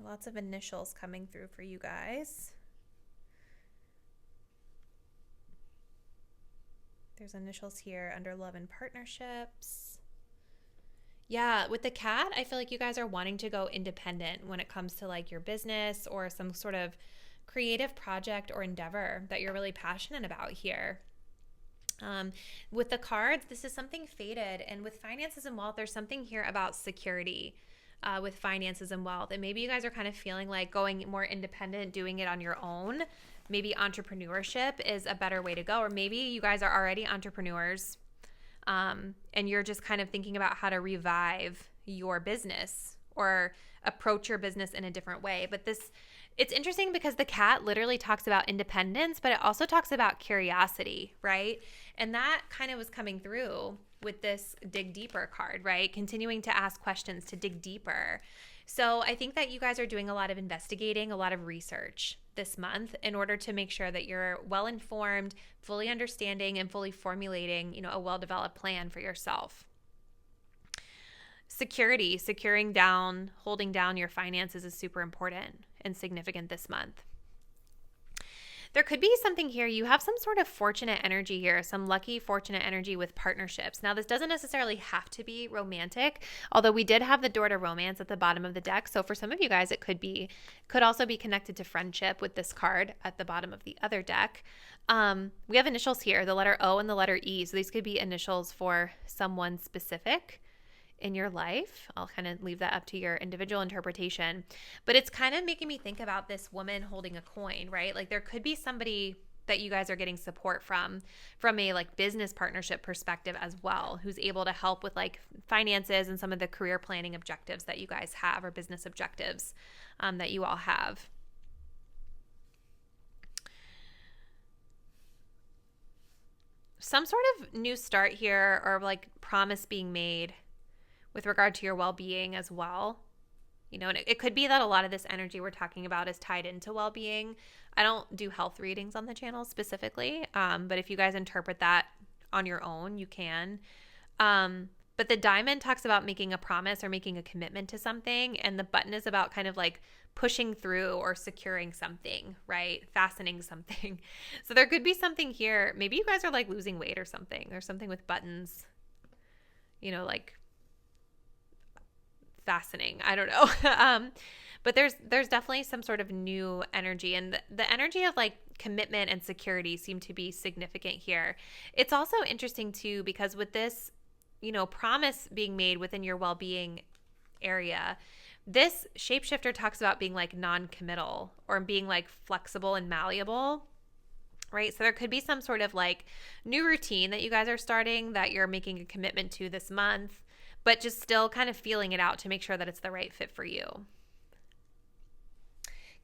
Lots of initials coming through for you guys. There's initials here under love and partnerships. Yeah, with the cat, I feel like you guys are wanting to go independent when it comes to like your business or some sort of creative project or endeavor that you're really passionate about here. With the cards, this is something faded, and with finances and wealth, there's something here about security with finances and wealth, and maybe you guys are kind of feeling like going more independent, doing it on your own. Maybe entrepreneurship is a better way to go, or maybe you guys are already entrepreneurs and you're just kind of thinking about how to revive your business or approach your business in a different way. But it's interesting because the cat literally talks about independence, but it also talks about curiosity, right? And that kind of was coming through with this dig deeper card, right? Continuing to ask questions, to dig deeper. So I think that you guys are doing a lot of investigating, a lot of research this month in order to make sure that you're well-informed, fully understanding, and fully formulating, a well-developed plan for yourself. Security, securing down, holding down your finances is super important and significant this month. There could be something here. You have some sort of fortunate energy here, some lucky, fortunate energy with partnerships. Now, this doesn't necessarily have to be romantic, although we did have the door to romance at the bottom of the deck. So for some of you guys, it could also be connected to friendship with this card at the bottom of the other deck. We have initials here, the letter O and the letter E. So these could be initials for someone specific in your life. I'll kind of leave that up to your individual interpretation. But it's kind of making me think about this woman holding a coin, right? Like there could be somebody that you guys are getting support from a like business partnership perspective as well, who's able to help with like finances and some of the career planning objectives that you guys have, or business objectives that you all have. Some sort of new start here, or like promise being made with regard to your well-being as well. You know, and it could be that a lot of this energy we're talking about is tied into well-being. I don't do health readings on the channel specifically, but if you guys interpret that on your own, you can. But the diamond talks about making a promise or making a commitment to something, and the button is about kind of like pushing through or securing something, right? Fastening something. So there could be something here. Maybe you guys are like losing weight or something. There's something with buttons, you know, like fastening. I don't know. But there's definitely some sort of new energy, and the energy of like commitment and security seem to be significant here. It's also interesting too, because with this, you know, promise being made within your well-being area, this shapeshifter talks about being like non-committal or being like flexible and malleable, right? So there could be some sort of like new routine that you guys are starting that you're making a commitment to this month, but just still kind of feeling it out to make sure that it's the right fit for you.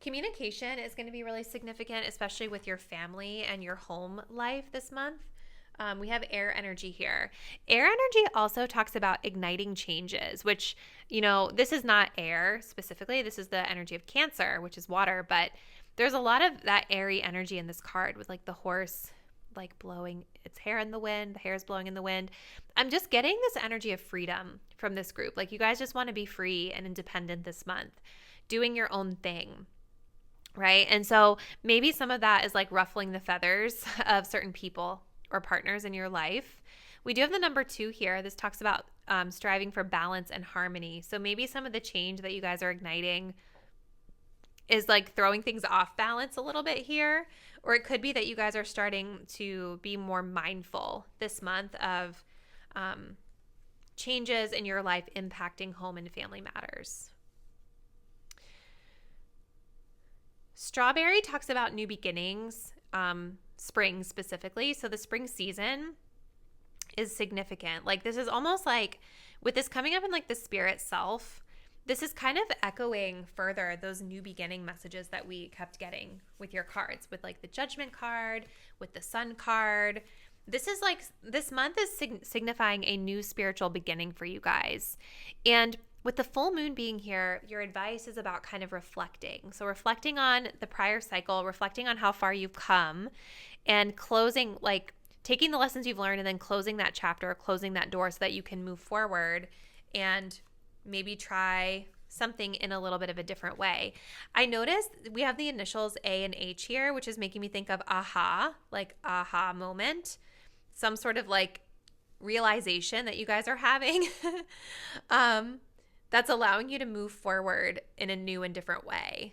Communication is going to be really significant, especially with your family and your home life this month. We have air energy here. Air energy also talks about igniting changes, which, you know, this is not air specifically. This is the energy of Cancer, which is water, but there's a lot of that airy energy in this card with like the horse like blowing its hair in the wind. The hair is blowing in the wind. I'm just getting this energy of freedom from this group. Like you guys just want to be free and independent this month, doing your own thing, right? And so maybe some of that is like ruffling the feathers of certain people or partners in your life. We do have the number 2 here. This talks about striving for balance and harmony. So maybe some of the change that you guys are igniting is like throwing things off balance a little bit here. Or it could be that you guys are starting to be more mindful this month of changes in your life impacting home and family matters. Strawberry talks about new beginnings, spring specifically. So the spring season is significant. Like this is almost like with this coming up in like the spirit self, this is kind of echoing further those new beginning messages that we kept getting with your cards, with like the Judgment card, with the Sun card. This is like, this month is signifying a new spiritual beginning for you guys. And with the full moon being here, your advice is about kind of reflecting. So reflecting on the prior cycle, reflecting on how far you've come, and closing, like taking the lessons you've learned and then closing that chapter, closing that door so that you can move forward and maybe try something in a little bit of a different way. I noticed we have the initials A and H here, which is making me think of aha, like aha moment, some sort of like realization that you guys are having that's allowing you to move forward in a new and different way.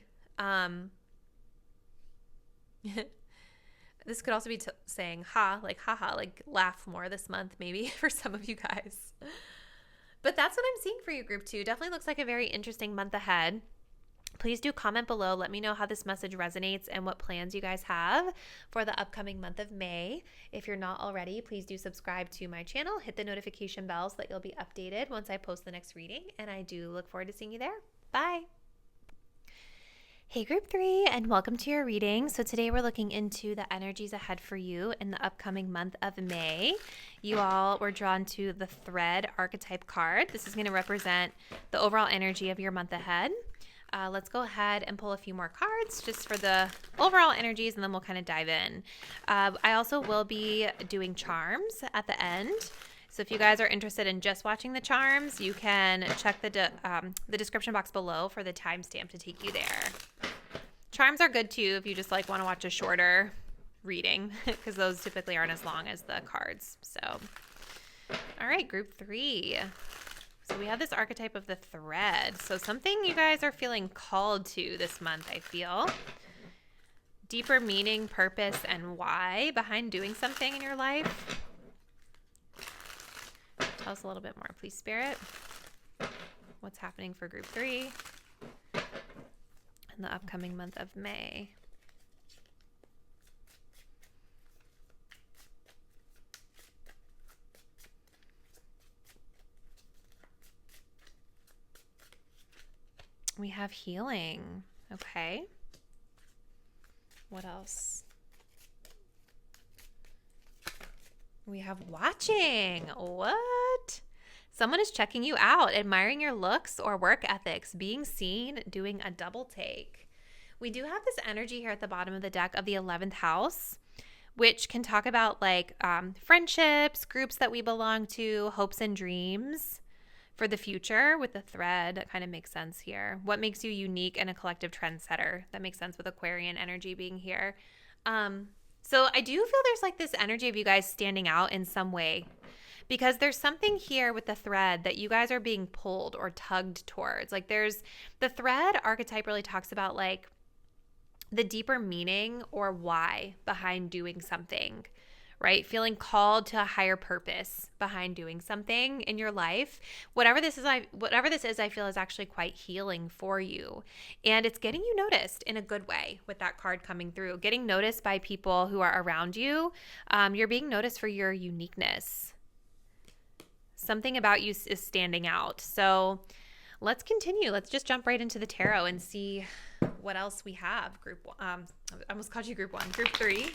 This could also be saying ha, like haha, like laugh more this month maybe for some of you guys. But that's what I'm seeing for you, group 2. Definitely looks like a very interesting month ahead. Please do comment below. Let me know how this message resonates and what plans you guys have for the upcoming month of May. If you're not already, please do subscribe to my channel. Hit the notification bell so that you'll be updated once I post the next reading. And I do look forward to seeing you there. Bye. Hey group 3, and welcome to your reading. So today we're looking into the energies ahead for you in the upcoming month of May. You all were drawn to the Thread archetype card. This is going to represent the overall energy of your month ahead. Let's go ahead and pull a few more cards just for the overall energies, and then we'll kind of dive in. I also will be doing charms at the end. So if you guys are interested in just watching the charms, you can check the description box below for the timestamp to take you there. Charms are good too if you just like want to watch a shorter reading because those typically aren't as long as the cards. So, all right, group 3. So we have this archetype of the thread. So something you guys are feeling called to this month, I feel. Deeper meaning, purpose, and why behind doing something in your life. Tell us a little bit more, please, Spirit. What's happening for group 3 in the upcoming month of May? We have healing. Okay. What else? We have watching. What? Someone is checking you out, admiring your looks or work ethics, being seen, doing a double take. We do have this energy here at the bottom of the deck of the 11th house, which can talk about like friendships, groups that we belong to, hopes and dreams for the future with the thread. That kind of makes sense here. What makes you unique and a collective trendsetter? That makes sense with Aquarian energy being here. So I do feel there's like this energy of you guys standing out in some way, because there's something here with the thread that you guys are being pulled or tugged towards. Like there's the thread archetype really talks about like the deeper meaning or why behind doing something, right? Feeling called to a higher purpose behind doing something in your life. Whatever this is, I feel is actually quite healing for you. And it's getting you noticed in a good way with that card coming through. Getting noticed by people who are around you. You're being noticed for your uniqueness. Something about you is standing out. So let's continue. Let's just jump right into the tarot and see what else we have. I almost called you group 1. Group 3.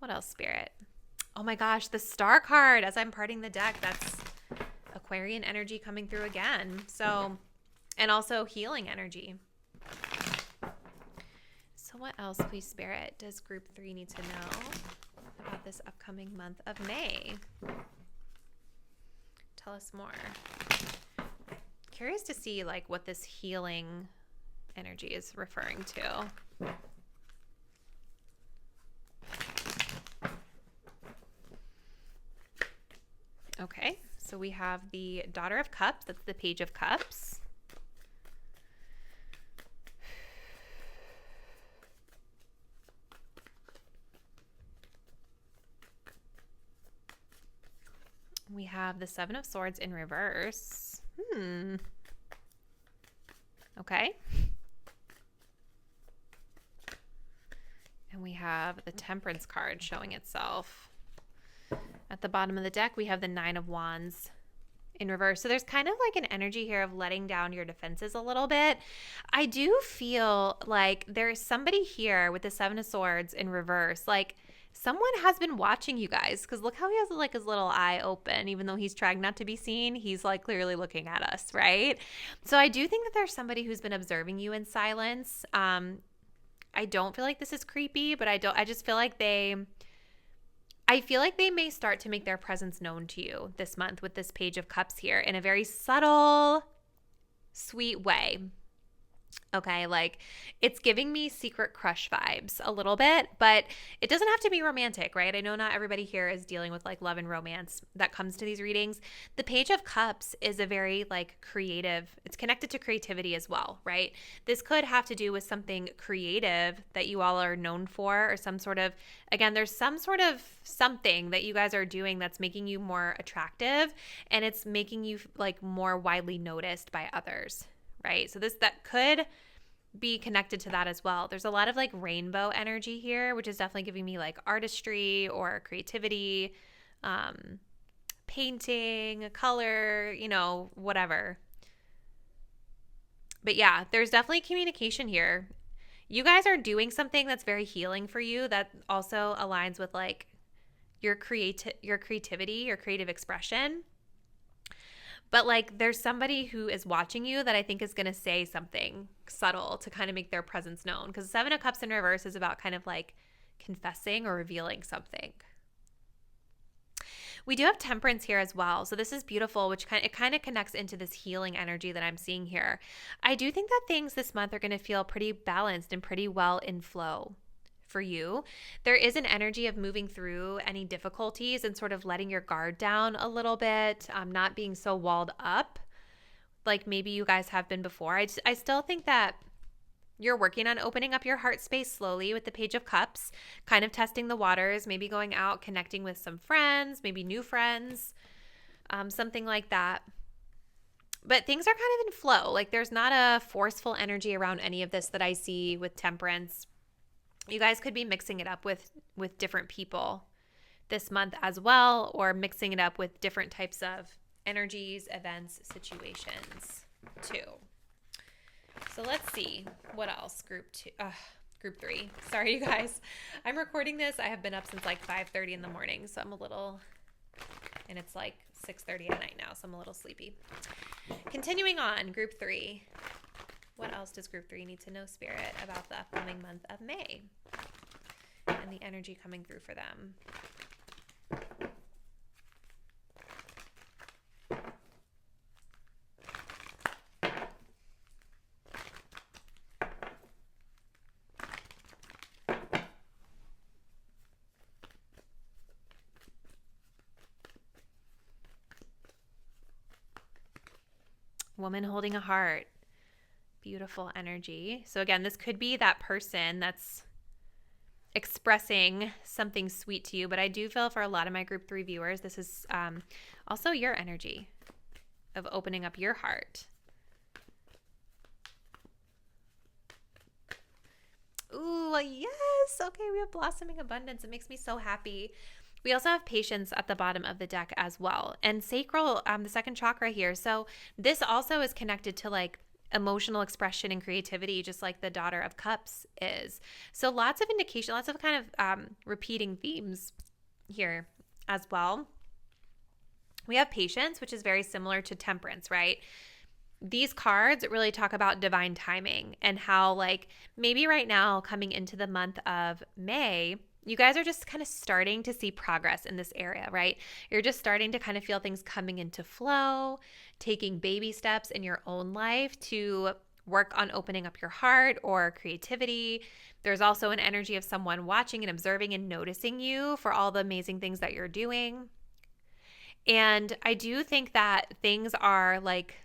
What else, Spirit? Oh my gosh, the Star card. As I'm parting the deck, that's Aquarian energy coming through again. So, and also healing energy. So what else, please, Spirit, does group 3 need to know about this upcoming month of May? Tell us more. Curious to see like what this healing energy is referring to. Okay, so we have the Daughter of Cups. That's the Page of Cups. We have the Seven of Swords in reverse. Okay. And we have the Temperance card showing itself. At the bottom of the deck, we have the Nine of Wands in reverse. So there's kind of like an energy here of letting down your defenses a little bit. I do feel like there's somebody here with the Seven of Swords in reverse. Like someone has been watching you guys, because look how he has like his little eye open. Even though he's trying not to be seen, he's like clearly looking at us, right? So I do think that there's somebody who's been observing you in silence. I don't feel like this is creepy, but I just feel like I feel like they may start to make their presence known to you this month with this Page of Cups here in a very subtle, sweet way. Okay, like it's giving me Secret Crush vibes a little bit, but it doesn't have to be romantic, right? I know not everybody here is dealing with like love and romance that comes to these readings. The Page of Cups is a very like creative, it's connected to creativity as well, right? This could have to do with something creative that you all are known for, or some sort of, again, there's some sort of something that you guys are doing that's making you more attractive, and it's making you like more widely noticed by others. Right? So that could be connected to that as well. There's a lot of like rainbow energy here, which is definitely giving me like artistry or creativity, painting, color, you know, whatever. But yeah, there's definitely communication here. You guys are doing something that's very healing for you that also aligns with like your creativity, your creative expression. But like there's somebody who is watching you that I think is going to say something subtle to kind of make their presence known. Because Seven of Cups in reverse is about kind of like confessing or revealing something. We do have temperance here as well. So this is beautiful, which kind of connects into this healing energy that I'm seeing here. I do think that things this month are going to feel pretty balanced and pretty well in flow for you. There is an energy of moving through any difficulties and sort of letting your guard down a little bit, not being so walled up like maybe you guys have been before. I still think that you're working on opening up your heart space slowly with the Page of Cups, kind of testing the waters, maybe going out, connecting with some friends, maybe new friends, something like that. But things are kind of in flow. Like there's not a forceful energy around any of this that I see with temperance. You guys could be mixing it up with different people this month as well, or mixing it up with different types of energies, events, situations too. So let's see what else. Group 3. Sorry, you guys. I'm recording this. I have been up since like 5:30 in the morning, so I'm a little, and it's like 6:30 at night now, so I'm a little sleepy. Continuing on, Group 3. What else does Group 3 need to know, Spirit, about the upcoming month of May and the energy coming through for them? Woman holding a heart. Beautiful energy. So again, this could be that person that's expressing something sweet to you, but I do feel for a lot of my Group 3 viewers, this is also your energy of opening up your heart. Ooh, yes. Okay, we have blossoming abundance. It makes me so happy. We also have patience at the bottom of the deck as well. And sacral, the second chakra here. So this also is connected to like emotional expression and creativity, just like the Daughter of Cups is. So lots of indication, lots of kind of repeating themes here as well. We have patience, which is very similar to temperance, right? These cards really talk about divine timing and how like maybe right now coming into the month of May, you guys are just kind of starting to see progress in this area, right? You're just starting to kind of feel things coming into flow, taking baby steps in your own life to work on opening up your heart or creativity. There's also an energy of someone watching and observing and noticing you for all the amazing things that you're doing. And I do think that things are like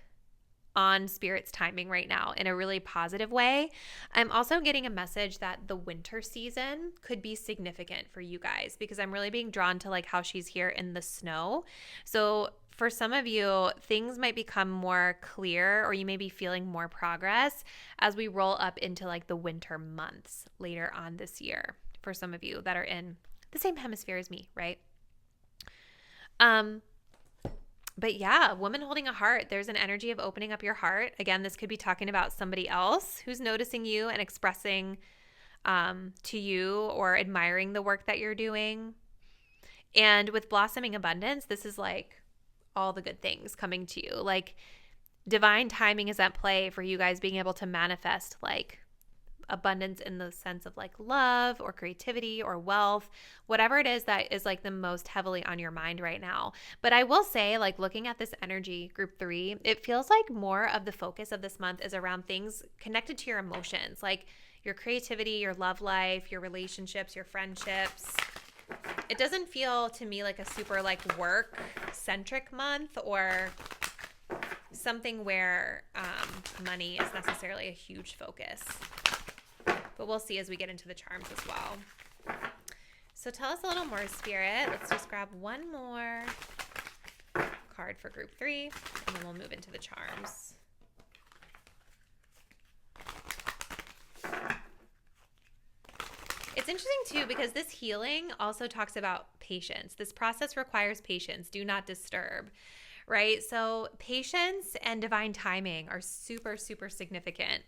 on Spirit's timing right now in a really positive way. I'm also getting a message that the winter season could be significant for you guys because I'm really being drawn to like how she's here in the snow. So for some of you, things might become more clear or you may be feeling more progress as we roll up into like the winter months later on this year for some of you that are in the same hemisphere as me, right? But yeah, woman holding a heart, there's an energy of opening up your heart. Again, this could be talking about somebody else who's noticing you and expressing to you or admiring the work that you're doing. And with blossoming abundance, this is like all the good things coming to you. Like divine timing is at play for you guys being able to manifest like abundance in the sense of like love or creativity or wealth, whatever it is that is like the most heavily on your mind right now. But I will say, like looking at this energy, Group 3, it feels like more of the focus of this month is around things connected to your emotions, like your creativity, your love life, your relationships, your friendships. It doesn't feel to me like a super like work centric month or something where money is necessarily a huge focus. But we'll see as we get into the charms as well. So tell us a little more, Spirit. Let's just grab one more card for Group 3, and then we'll move into the charms. It's interesting, too, because this healing also talks about patience. This process requires patience. Do not disturb, right? So patience and divine timing are super, super significant.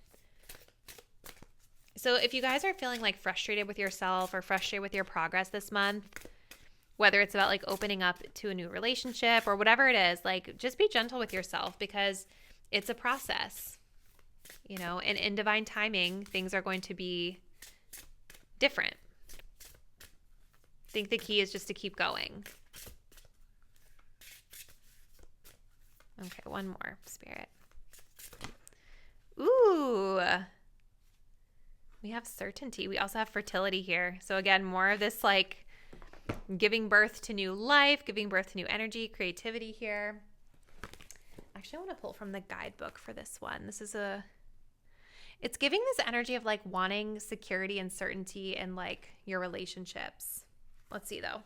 So if you guys are feeling like frustrated with yourself or frustrated with your progress this month, whether it's about like opening up to a new relationship or whatever it is, like just be gentle with yourself because it's a process, you know, and in divine timing, things are going to be different. I think the key is just to keep going. one more, Spirit. Ooh. We have certainty. We also have fertility here. So again, more of this like giving birth to new life, giving birth to new energy, creativity here. Actually, I want to pull from the guidebook for this one. It's giving this energy of like wanting security and certainty in like your relationships. Let's see though.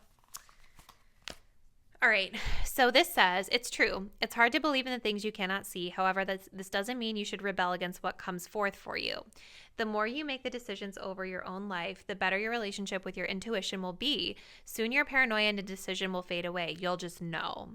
All right, so this says, it's true. It's hard to believe in the things you cannot see. However, this doesn't mean you should rebel against what comes forth for you. The more you make the decisions over your own life, the better your relationship with your intuition will be. Soon your paranoia and indecision will fade away. You'll just know.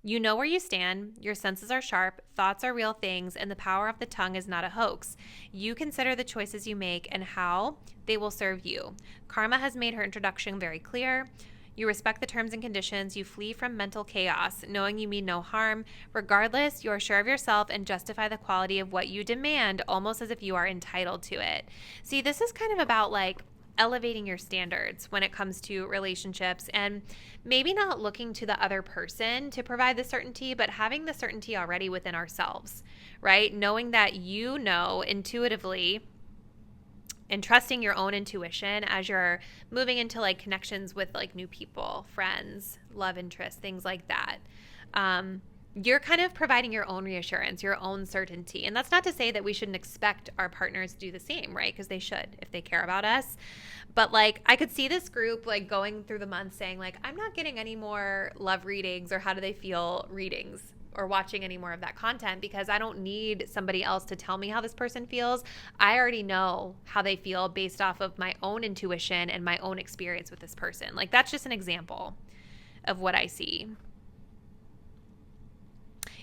You know where you stand, your senses are sharp, thoughts are real things, and the power of the tongue is not a hoax. You consider the choices you make and how they will serve you. Karma has made her introduction very clear. You respect the terms and conditions. You flee from mental chaos, knowing you mean no harm. Regardless, you are sure of yourself and justify the quality of what you demand almost as if you are entitled to it. See, this is kind of about like elevating your standards when it comes to relationships and maybe not looking to the other person to provide the certainty, but having the certainty already within ourselves, right? Knowing that you know intuitively and trusting your own intuition as you're moving into like connections with like new people, friends, love interests, things like that. You're kind of providing your own reassurance, your own certainty. And that's not to say that we shouldn't expect our partners to do the same, right? Because they should if they care about us. But like I could see this group like going through the month saying like, I'm not getting any more love readings or how do they feel readings or watching any more of that content because I don't need somebody else to tell me how this person feels. I already know how they feel based off of my own intuition and my own experience with this person. Like that's just an example of what I see.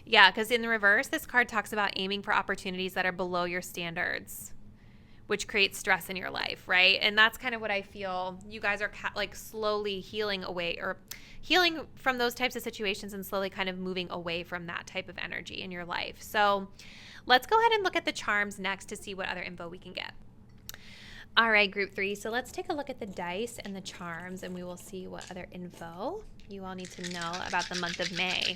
Yeah, because in the reverse, this card talks about aiming for opportunities that are below your standards, which creates stress in your life, right? And that's kind of what I feel you guys are like slowly healing away or healing from those types of situations and slowly kind of moving away from that type of energy in your life. So let's go ahead and look at the charms next to see what other info we can get. All right, group 3. So let's take a look at the dice and the charms and we will see what other info you all need to know about the month of May.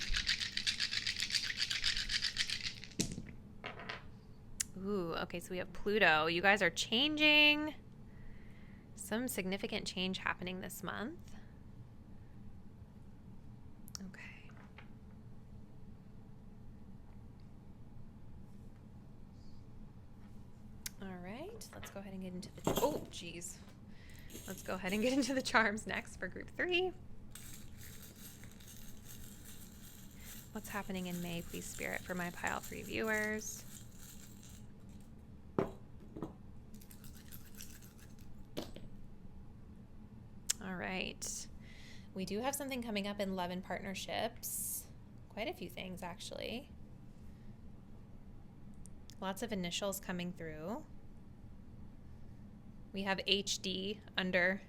Ooh, okay, so we have Pluto. You guys are changing. Some significant change happening this month. Okay. All right, let's go ahead and get into the... Oh, geez. Let's go ahead and get into the charms next for group 3. What's happening in May, please, Spirit, for my pile 3 viewers? All right. We do have something coming up in love and partnerships. Quite a few things, actually. Lots of initials coming through. We have HD under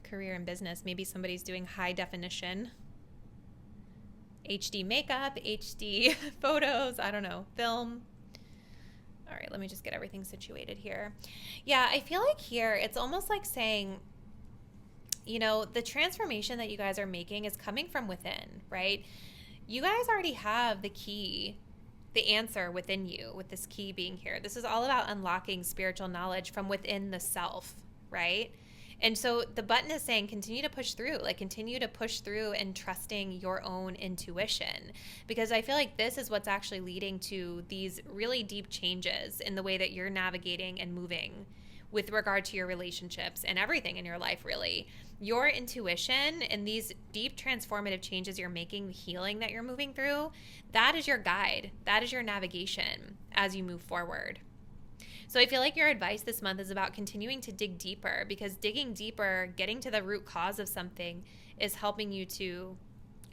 career and business. Maybe somebody's doing high definition. HD makeup, HD photos, I don't know, film. All right, let me just get everything situated here. Yeah, I feel like here it's almost like saying, you know, the transformation that you guys are making is coming from within, right? You guys already have the key, the answer within you, with this key being here. This is all about unlocking spiritual knowledge from within the self, right? And so the button is saying continue to push through, like continue to push through and trusting your own intuition, because I feel like this is what's actually leading to these really deep changes in the way that you're navigating and moving with regard to your relationships and everything in your life, really. Your intuition and these deep transformative changes you're making, the healing that you're moving through, that is your guide. That is your navigation as you move forward. So I feel like your advice this month is about continuing to dig deeper, because digging deeper, getting to the root cause of something is helping you to,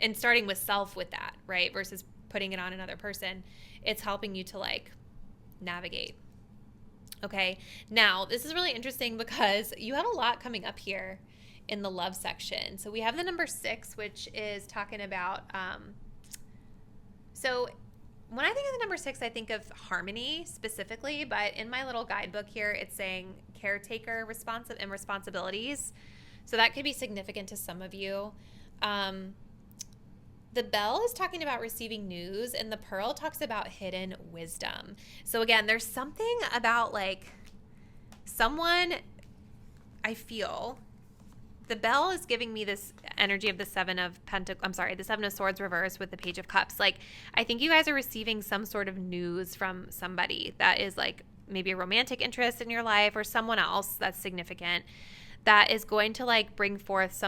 and starting with self with that, right? Versus putting it on another person. It's helping you to like navigate. Okay. Now, this is really interesting because you have a lot coming up here in the love section. So we have the number 6, which is talking about, so when I think of the number 6, I think of harmony specifically, but in my little guidebook here, it's saying caretaker and responsibilities. So that could be significant to some of you. The bell is talking about receiving news, and the pearl talks about hidden wisdom. So again, there's something about like someone, I feel, the bell is giving me this energy of the the Seven of Swords reversed with the Page of Cups. Like, I think you guys are receiving some sort of news from somebody that is like maybe a romantic interest in your life or someone else that's significant that is going to like bring forth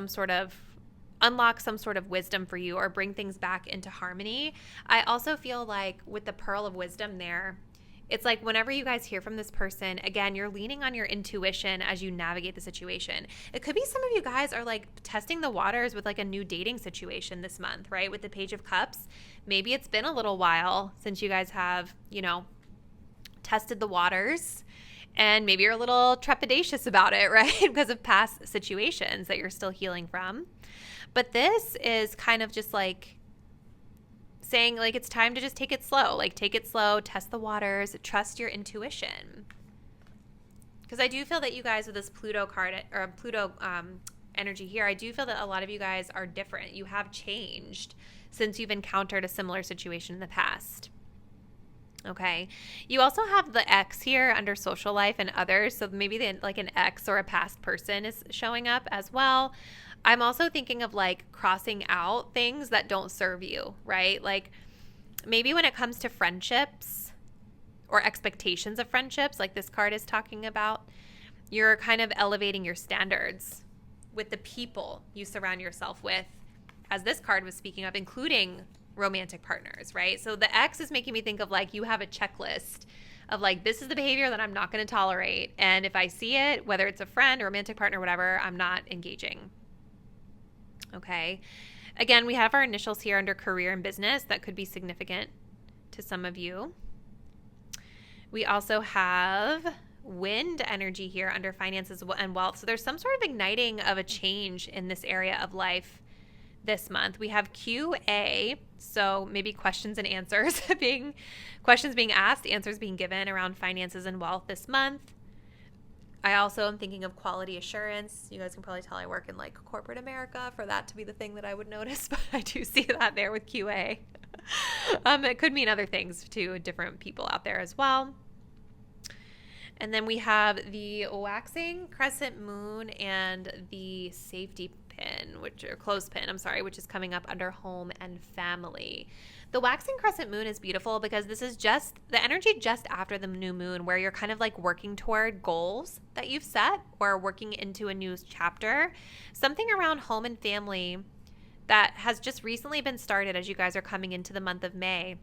unlock some sort of wisdom for you or bring things back into harmony. I also feel like with the Pearl of Wisdom there, it's like whenever you guys hear from this person, again, you're leaning on your intuition as you navigate the situation. It could be some of you guys are like testing the waters with like a new dating situation this month, right? With the Page of Cups. Maybe it's been a little while since you guys have, tested the waters, and maybe you're a little trepidatious about it, right? Because of past situations that you're still healing from. But this is kind of just like saying like it's time to just take it slow. Like take it slow, test the waters, trust your intuition. Because I do feel that you guys with this Pluto card or Pluto energy here, I do feel that a lot of you guys are different. You have changed since you've encountered a similar situation in the past. Okay. You also have the X here under social life and others. So maybe like an ex or a past person is showing up as well. I'm also thinking of like crossing out things that don't serve you, right? Like maybe when it comes to friendships or expectations of friendships, like this card is talking about, you're kind of elevating your standards with the people you surround yourself with, as this card was speaking of, including romantic partners, right? So the X is making me think of like you have a checklist of like, this is the behavior that I'm not going to tolerate. And if I see it, whether it's a friend, a romantic partner, whatever, I'm not engaging. Okay. Again, we have our initials here under career and business. That could be significant to some of you. We also have wind energy here under finances and wealth. So there's some sort of igniting of a change in this area of life this month. We have QA, so maybe questions and answers questions being asked, answers being given around finances and wealth this month. I also am thinking of quality assurance. You guys can probably tell I work in like corporate America for that to be the thing that I would notice, but I do see that there with QA. It could mean other things to different people out there as well. And then we have the waxing crescent moon and the safety pin, which is coming up under home and family. The waxing crescent moon is beautiful because this is just the energy just after the new moon where you're kind of like working toward goals that you've set or working into a new chapter. Something around home and family that has just recently been started as you guys are coming into the month of May.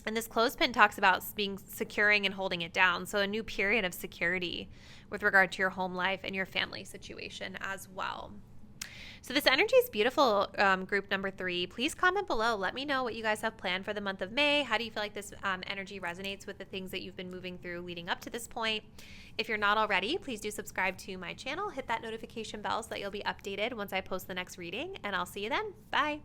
And this clothespin talks about being securing and holding it down. So a new period of security with regard to your home life and your family situation as well. So this energy is beautiful, group number 3. Please comment below. Let me know what you guys have planned for the month of May. How do you feel like this energy resonates with the things that you've been moving through leading up to this point? If you're not already, please do subscribe to my channel. Hit that notification bell so that you'll be updated once I post the next reading. And I'll see you then. Bye.